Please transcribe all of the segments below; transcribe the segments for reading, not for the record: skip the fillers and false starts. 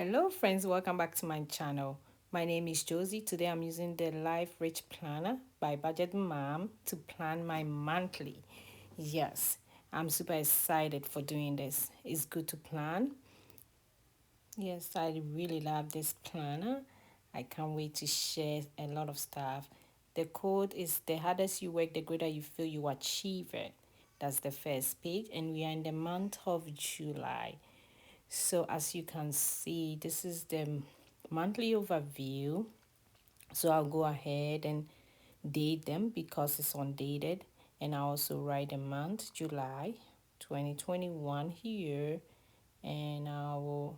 Hello friends, welcome back to my channel. My name is Josy. Today I'm using the Life Rich Planner by Budget Mom to plan my monthly. Yes, I'm super excited for doing this. It's good to plan. Yes, I really love this planner. I can't wait to share a lot of stuff. The code is the hardest you work, the greater you feel you achieve it. That's the first page, and we are in the month of July. So as you can see, this is the monthly overview. So I'll go ahead and date them because it's undated. And I also write the month, July 2021 here. And I will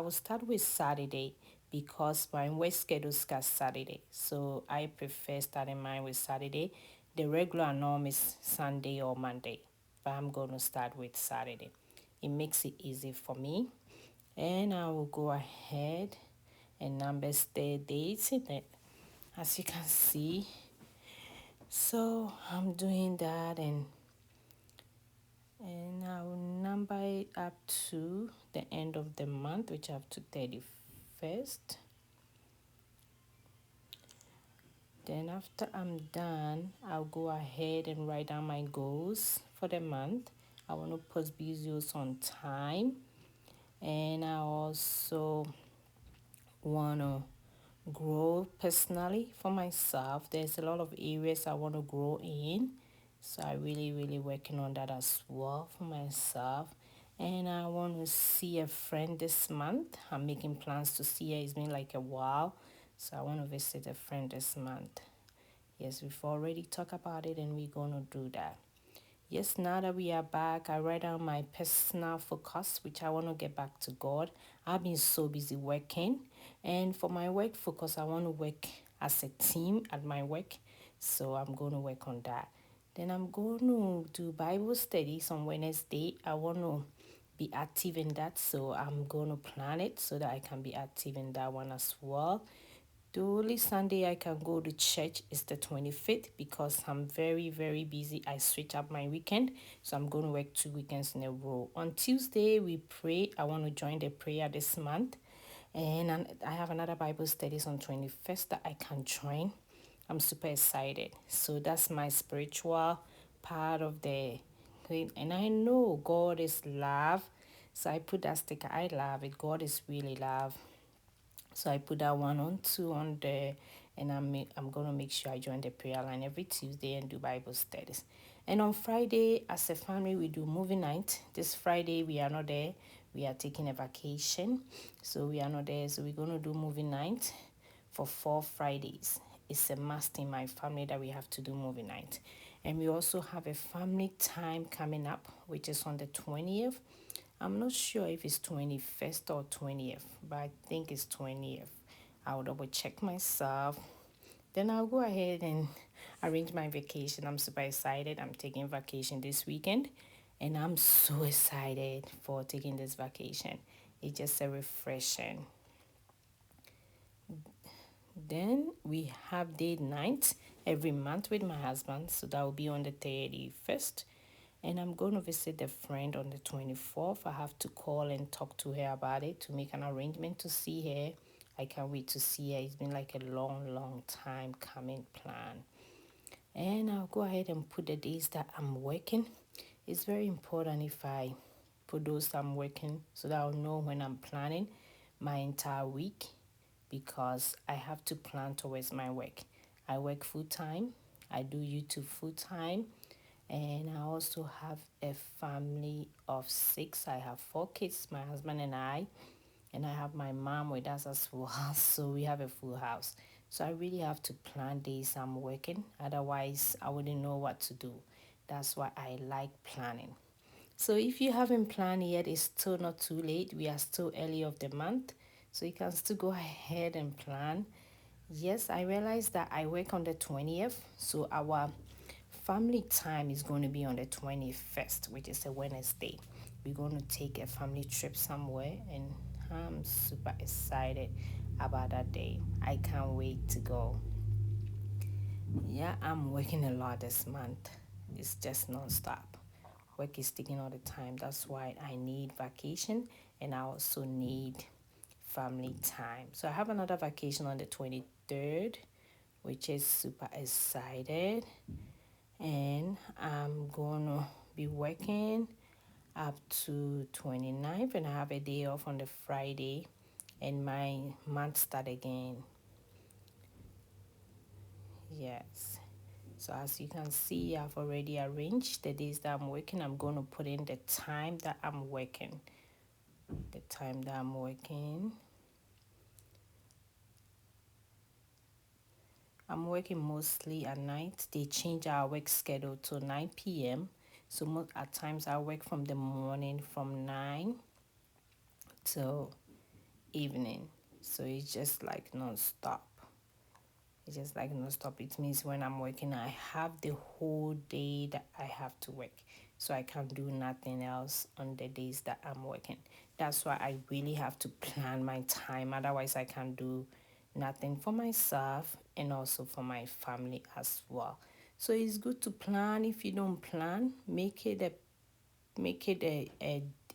start with Saturday because my work schedule starts Saturday. So I prefer starting mine with Saturday. The regular norm is Sunday or Monday, but I'm going to start with Saturday. It makes it easy for me. And I will go ahead and numbers the dates in it, as you can see. So I'm doing that, and I will number it up to the end of the month, which up to 31st. Then after I'm done, I'll go ahead and write down my goals for the month. I want to post videos on time, and I also want to grow personally for myself. There's a lot of areas I want to grow in, so I really working on that as well for myself. And I want to see a friend this month. I'm making plans to see her. It's been like a while, so I want to visit a friend this month. Yes, we've already talked about it, and we're going to do that. Yes, now that we are back, I write down my personal focus, which I want to get back to God. I've been so busy working, and for my work focus, I want to work as a team at my work, so I'm going to work on that. Then I'm going to do Bible studies on Wednesday. I want to be active in that, so I'm going to plan it so that I can be active in that one as well. The only Sunday I can go to church is the 25th because I'm very busy. I switch up my weekend, so I'm going to work 2 weekends in a row. On Tuesday, we pray. I want to join the prayer this month. And I have another Bible studies on 21st that I can join. I'm super excited. So that's my spiritual part of the thing. And I know God is love. So I put that sticker. I love it. God is really love. So I put that one on two on there, and I'm gonna make sure I join the prayer line every Tuesday and do Bible studies. And on Friday, as a family, we do movie night. This Friday we are not there. We are taking a vacation, so we are not there. So we're gonna do movie night for 4 Fridays. It's a must in my family that we have to do movie night. And we also have a family time coming up, which is on the 20th. I'm not sure if it's 21st or 20th, but I think it's 20th. I'll double check myself. Then I'll go ahead and arrange my vacation. I'm super excited. I'm taking vacation this weekend, and I'm so excited for taking this vacation. It's just a refreshing. Then we have date night every month with my husband, so that will be on the 31st. And I'm going to visit a friend on the 24th. I have to call and talk to her about it to make an arrangement to see her. I can't wait to see her. It's been like a long time coming plan. And I'll go ahead and put the days that I'm working. It's very important if I put those I'm working so that I'll know when I'm planning my entire week, because I have to plan towards my work. I work full time. I do YouTube full time. And I also have a family of 6. I have 4 kids, my husband and I have my mom with us as well. So we have a full house. So I really have to plan days I'm working. Otherwise, I wouldn't know what to do. That's why I like planning. So if you haven't planned yet, it's still not too late. We are still early of the month. So you can still go ahead and plan. Yes, I realized that I work on the 20th. So our family time is going to be on the 21st, which is a Wednesday. We're going to take a family trip somewhere, and I'm super excited about that day. I can't wait to go. Yeah, I'm working a lot this month. It's just non-stop. Work is taking all the time. That's why I need vacation, and I also need family time. So I have another vacation on the 23rd, which is super excited. And I'm gonna be working up to 29th, and I have a day off on the Friday, and my month start again. Yes. So as you can see, I've already arranged the days that I'm working. I'm going to put in the time that I'm working. The time that I'm working. I'm working mostly at night. They change our work schedule to 9 p.m. So at times I work from the morning from 9 till evening. So it's just like non-stop. It's just like non-stop. It means when I'm working, I have the whole day that I have to work. So I can't do nothing else on the days that I'm working. That's why I really have to plan my time. Otherwise, I can't do nothing for myself and also for my family as well. So it's good to plan. If you don't plan, make it a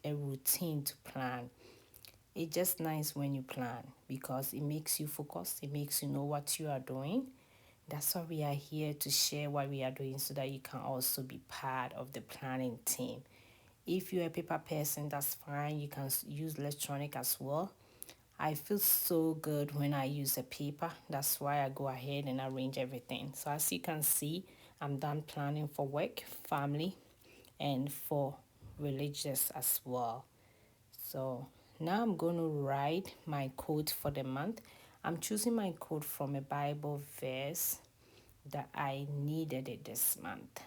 routine to plan. It's just nice when you plan because it makes you focus. It makes you know what you are doing. That's why we are here to share what we are doing so that you can also be part of the planning team. If you're a paper person, that's fine. You can use electronic as well. I feel so good when I use a paper. That's why I go ahead and arrange everything. So as you can see, I'm done planning for work, family, and for religious as well. So now I'm going to write my quote for the month. I'm choosing my quote from a Bible verse that I needed it this month.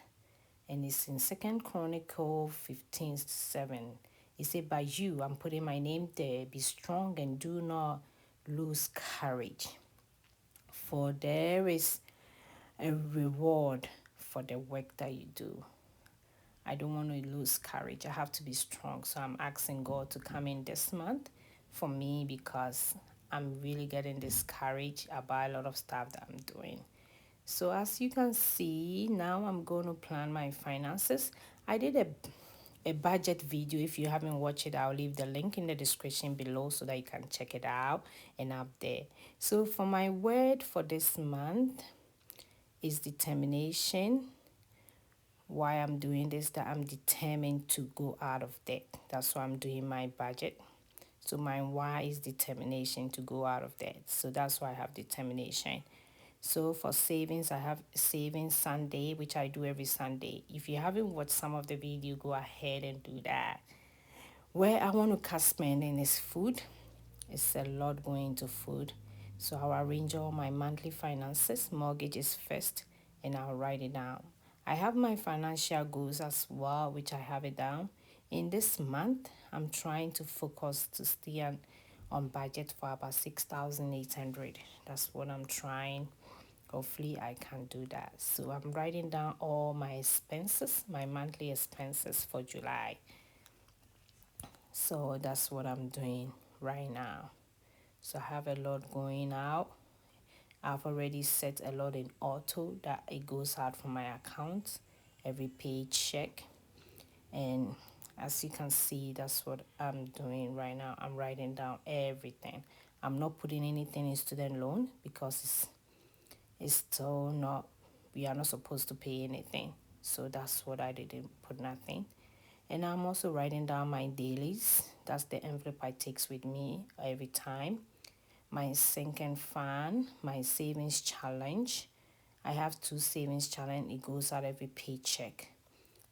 And it's in Second Chronicle 15:7. It said, by you, I'm putting my name there, be strong and do not lose courage. For there is a reward for the work that you do. I don't want to lose courage. I have to be strong. So I'm asking God to come in this month for me because I'm really getting discouraged about a lot of stuff that I'm doing. So as you can see, now I'm going to plan my finances. I did a budget video. If you haven't watched it, I'll leave the link in the description below so that you can check it out and up there. So for my word for this month is determination. Why I'm doing this, that I'm determined to go out of debt. That's why I'm doing my budget. So my why is determination to go out of debt. So that's why I have determination. So for savings, I have Savings Sunday, which I do every Sunday. If you haven't watched some of the video, go ahead and do that. Where I want to cut spending is food. It's a lot going into food. So I'll arrange all my monthly finances, mortgages first, and I'll write it down. I have my financial goals as well, which I have it down. In this month, I'm trying to focus to stay on budget for about 6,800. That's what I'm trying. Hopefully I can do that. So I'm writing down all my expenses, my monthly expenses for July. So that's what I'm doing right now. So I have a lot going out. I've already set a lot in auto that it goes out from my account every paycheck. And as you can see, that's what I'm doing right now. I'm writing down everything. I'm not putting anything in student loan because it's still not, we are not supposed to pay anything. So that's what I didn't put nothing. And I'm also writing down my dailies. That's the envelope I takes with me every time. My sink and fan, my savings challenge. I have 2 savings challenge. It goes out every paycheck.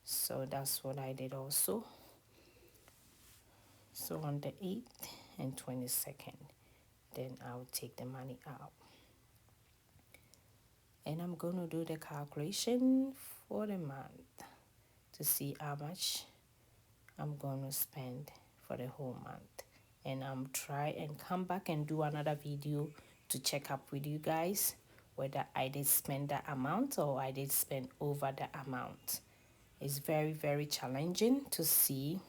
So that's what I did also. So on the 8th and 22nd, then I'll take the money out. And I'm going to do the calculation for the month to see how much I'm going to spend for the whole month. And I'm try and come back and do another video to check up with you guys whether I did spend that amount or I did spend over the amount. It's very, very challenging to see.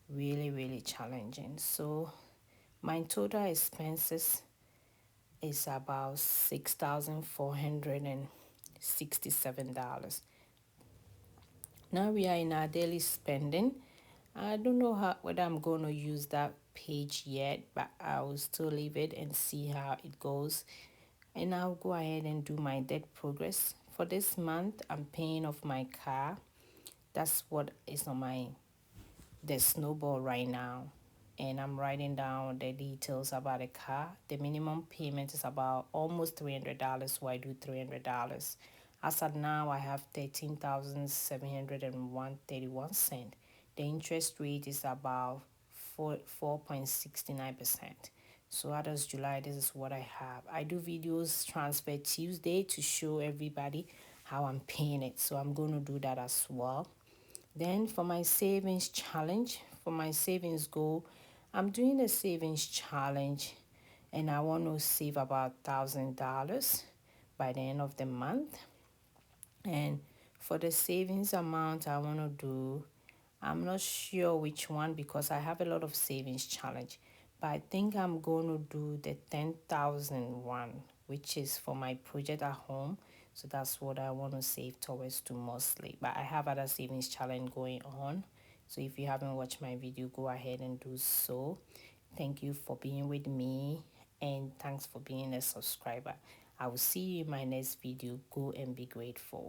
Really, really challenging. So my total expenses is about $6,467. Now we are in our daily spending. I don't know whether I'm going to use that page yet, but I will still leave it and see how it goes. And I'll go ahead and do my debt progress. For this month, I'm paying off my car. That's what is on the snowball right now. And I'm writing down the details about the car. The minimum payment is about almost $300, so I do $300. As of now, I have 13,701.31 cents. The interest rate is about 4.69%. So out of July, this is what I have. I do videos transfer Tuesday to show everybody how I'm paying it. So I'm going to do that as well. Then for my savings challenge, for my savings goal, I'm doing a savings challenge and I want to save about $1,000 by the end of the month. And for the savings amount I want to do, I'm not sure which one because I have a lot of savings challenge. But I think I'm going to do the 10,000 one, which is for my project at home. So that's what I want to save towards to mostly. But I have other savings challenge going on. So if you haven't watched my video, go ahead and do so. Thank you for being with me and thanks for being a subscriber. I will see you in my next video. Go and be grateful.